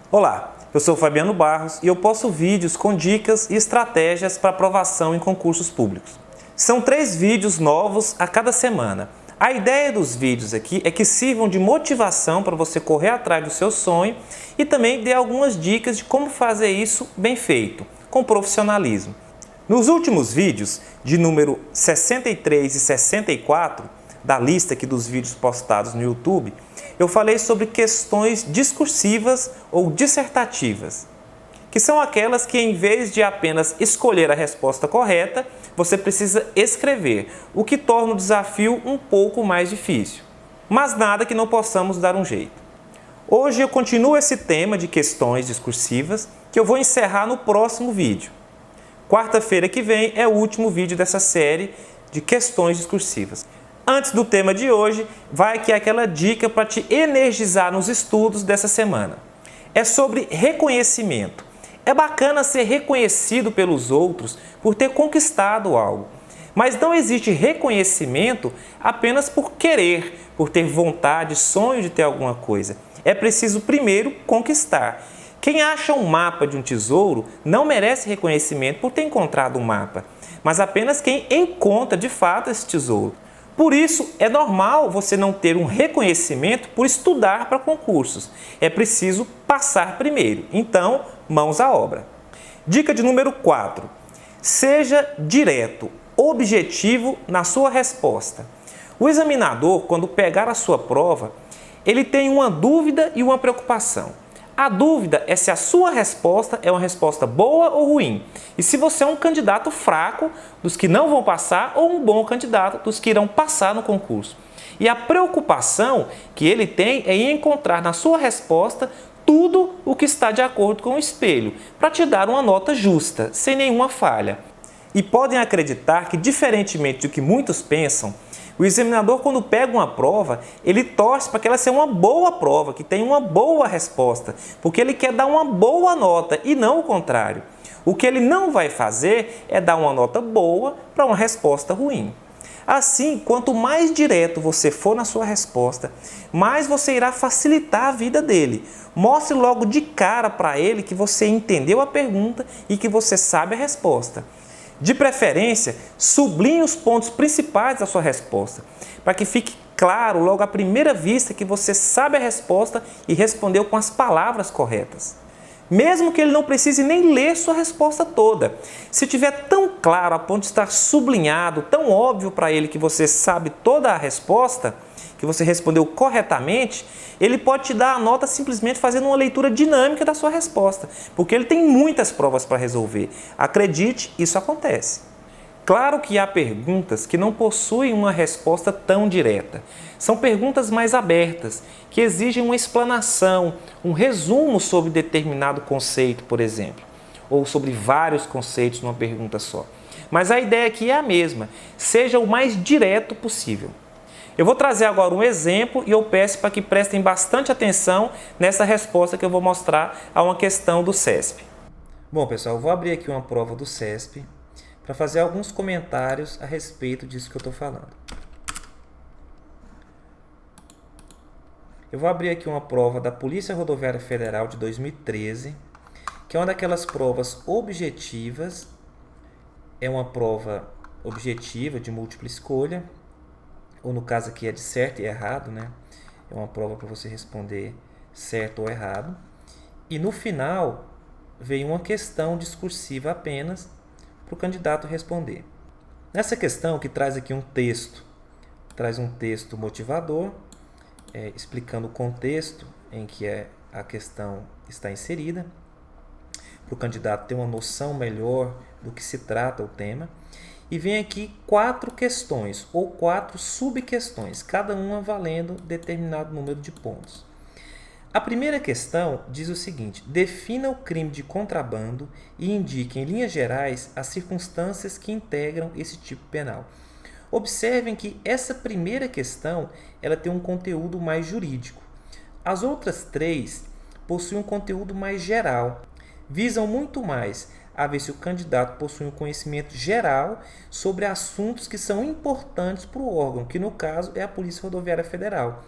Olá, eu sou Fabiano Barros e eu posto vídeos com dicas e estratégias para aprovação em concursos públicos. São 3 vídeos novos a cada semana. A ideia dos vídeos aqui é que sirvam de motivação para você correr atrás do seu sonho e também dê algumas dicas de como fazer isso bem feito, com profissionalismo. Nos últimos vídeos, de número 63 e 64, da lista aqui dos vídeos postados no YouTube, eu falei sobre questões discursivas ou dissertativas, que são aquelas que, em vez de apenas escolher a resposta correta, você precisa escrever, o que torna o desafio um pouco mais difícil. Mas nada que não possamos dar um jeito. Hoje eu continuo esse tema de questões discursivas, que eu vou encerrar no próximo vídeo. Quarta-feira que vem é o último vídeo dessa série de questões discursivas. Antes do tema de hoje, vai aqui aquela dica para te energizar nos estudos dessa semana. É sobre reconhecimento. É bacana ser reconhecido pelos outros por ter conquistado algo. Mas não existe reconhecimento apenas por querer, por ter vontade, sonho de ter alguma coisa. É preciso primeiro conquistar. Quem acha um mapa de um tesouro não merece reconhecimento por ter encontrado um mapa, mas apenas quem encontra de fato esse tesouro. Por isso, é normal você não ter um reconhecimento por estudar para concursos. É preciso passar primeiro. Então, mãos à obra. Dica de número 4. Seja direto, objetivo na sua resposta. O examinador, quando pegar a sua prova, ele tem uma dúvida e uma preocupação. A dúvida é se a sua resposta é uma resposta boa ou ruim. E se você é um candidato fraco, dos que não vão passar, ou um bom candidato, dos que irão passar no concurso. E a preocupação que ele tem é em encontrar na sua resposta tudo o que está de acordo com o espelho, para te dar uma nota justa, sem nenhuma falha. E podem acreditar que, diferentemente do que muitos pensam, o examinador, quando pega uma prova, ele torce para que ela seja uma boa prova, que tenha uma boa resposta, porque ele quer dar uma boa nota e não o contrário. O que ele não vai fazer é dar uma nota boa para uma resposta ruim. Assim, quanto mais direto você for na sua resposta, mais você irá facilitar a vida dele. Mostre logo de cara para ele que você entendeu a pergunta e que você sabe a resposta. De preferência, sublinhe os pontos principais da sua resposta, para que fique claro logo à primeira vista que você sabe a resposta e respondeu com as palavras corretas. Mesmo que ele não precise nem ler sua resposta toda. Se tiver tão claro a ponto de estar sublinhado, tão óbvio para ele que você sabe toda a resposta, que você respondeu corretamente, ele pode te dar a nota simplesmente fazendo uma leitura dinâmica da sua resposta, porque ele tem muitas provas para resolver. Acredite, isso acontece. Claro que há perguntas que não possuem uma resposta tão direta. São perguntas mais abertas, que exigem uma explanação, um resumo sobre determinado conceito, por exemplo, ou sobre vários conceitos numa pergunta só. Mas a ideia aqui é a mesma, seja o mais direto possível. Eu vou trazer agora um exemplo e eu peço para que prestem bastante atenção nessa resposta que eu vou mostrar a uma questão do CESP. Bom, pessoal, eu vou abrir aqui uma prova do CESP para fazer alguns comentários a respeito disso que eu estou falando. Eu vou abrir aqui uma prova da Polícia Rodoviária Federal de 2013, que é uma daquelas provas objetivas, é uma prova objetiva de múltipla escolha, ou no caso aqui é de certo e errado, né? É uma prova para você responder certo ou errado. E no final veio uma questão discursiva apenas para o candidato responder. Nessa questão que traz aqui um texto, traz um texto motivador, explicando o contexto em que a questão está inserida, para o candidato ter uma noção melhor do que se trata o tema. E vem aqui 4 questões ou 4 subquestões, cada uma valendo determinado número de pontos. A primeira questão diz o seguinte: defina o crime de contrabando e indique em linhas gerais as circunstâncias que integram esse tipo penal. Observem que essa primeira questão ela tem um conteúdo mais jurídico. As outras 3 possuem um conteúdo mais geral, visam muito mais a ver se o candidato possui um conhecimento geral sobre assuntos que são importantes para o órgão, que no caso é a Polícia Rodoviária Federal.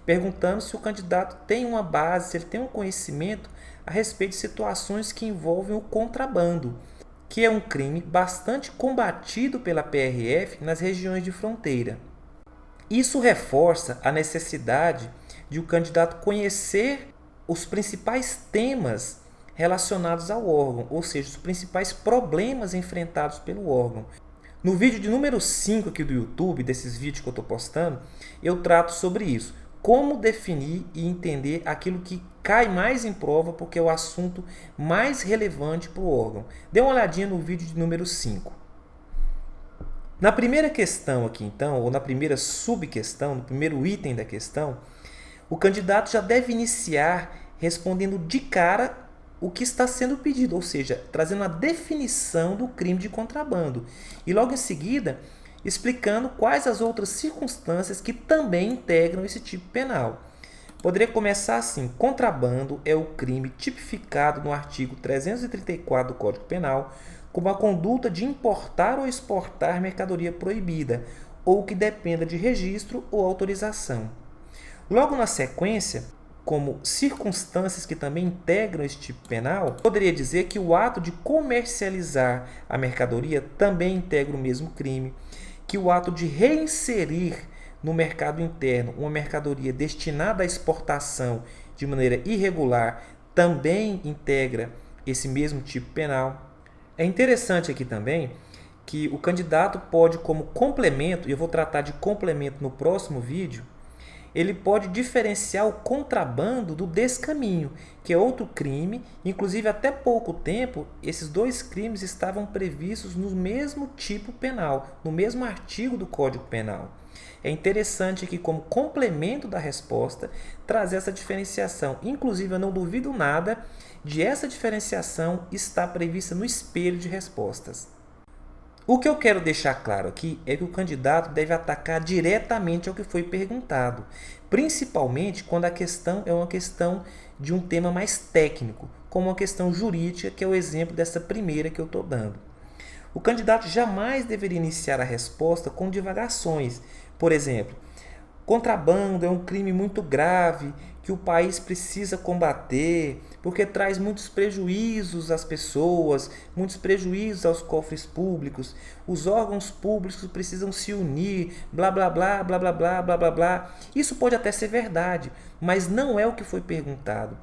perguntando se o candidato tem uma base, se ele tem um conhecimento a respeito de situações que envolvem o contrabando, que é um crime bastante combatido pela PRF nas regiões de fronteira. Isso reforça a necessidade de o candidato conhecer os principais temas relacionados ao órgão, ou seja, os principais problemas enfrentados pelo órgão. No vídeo de número 5 aqui do YouTube, desses vídeos que eu estou postando, eu trato sobre isso. Como definir e entender aquilo que cai mais em prova, porque é o assunto mais relevante para o órgão. Dê uma olhadinha no vídeo de número 5. Na primeira questão aqui, então, ou na primeira subquestão, no primeiro item da questão, o candidato já deve iniciar respondendo de cara o que está sendo pedido, ou seja, trazendo a definição do crime de contrabando. E logo em seguida, explicando quais as outras circunstâncias que também integram esse tipo penal. Poderia começar assim: contrabando é o crime tipificado no artigo 334 do Código Penal como a conduta de importar ou exportar mercadoria proibida ou que dependa de registro ou autorização. Logo na sequência, como circunstâncias que também integram este tipo penal, poderia dizer que o ato de comercializar a mercadoria também integra o mesmo crime, que o ato de reinserir no mercado interno uma mercadoria destinada à exportação de maneira irregular também integra esse mesmo tipo penal. É interessante aqui também que o candidato pode, como complemento, e eu vou tratar de complemento no próximo vídeo, ele pode diferenciar o contrabando do descaminho, que é outro crime. Inclusive, até pouco tempo, esses dois crimes estavam previstos no mesmo tipo penal, no mesmo artigo do Código Penal. É interessante aqui, como complemento da resposta, trazer essa diferenciação. Inclusive, eu não duvido nada de essa diferenciação estar prevista no espelho de respostas. O que eu quero deixar claro aqui é que o candidato deve atacar diretamente ao que foi perguntado, principalmente quando a questão é uma questão de um tema mais técnico, como uma questão jurídica, que é o exemplo dessa primeira que eu estou dando. O candidato jamais deveria iniciar a resposta com divagações. Por exemplo, contrabando é um crime muito grave que o país precisa combater porque traz muitos prejuízos às pessoas, muitos prejuízos aos cofres públicos. Os órgãos públicos precisam se unir, blá, blá, blá, blá, blá, blá, blá, blá, blá. Isso pode até ser verdade, mas não é o que foi perguntado.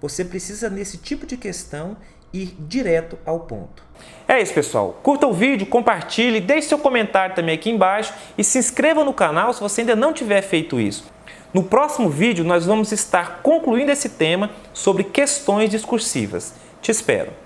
Você precisa, nesse tipo de questão, ir direto ao ponto. É isso, pessoal. Curta o vídeo, compartilhe, deixe seu comentário também aqui embaixo e se inscreva no canal se você ainda não tiver feito isso. No próximo vídeo, nós vamos estar concluindo esse tema sobre questões discursivas. Te espero!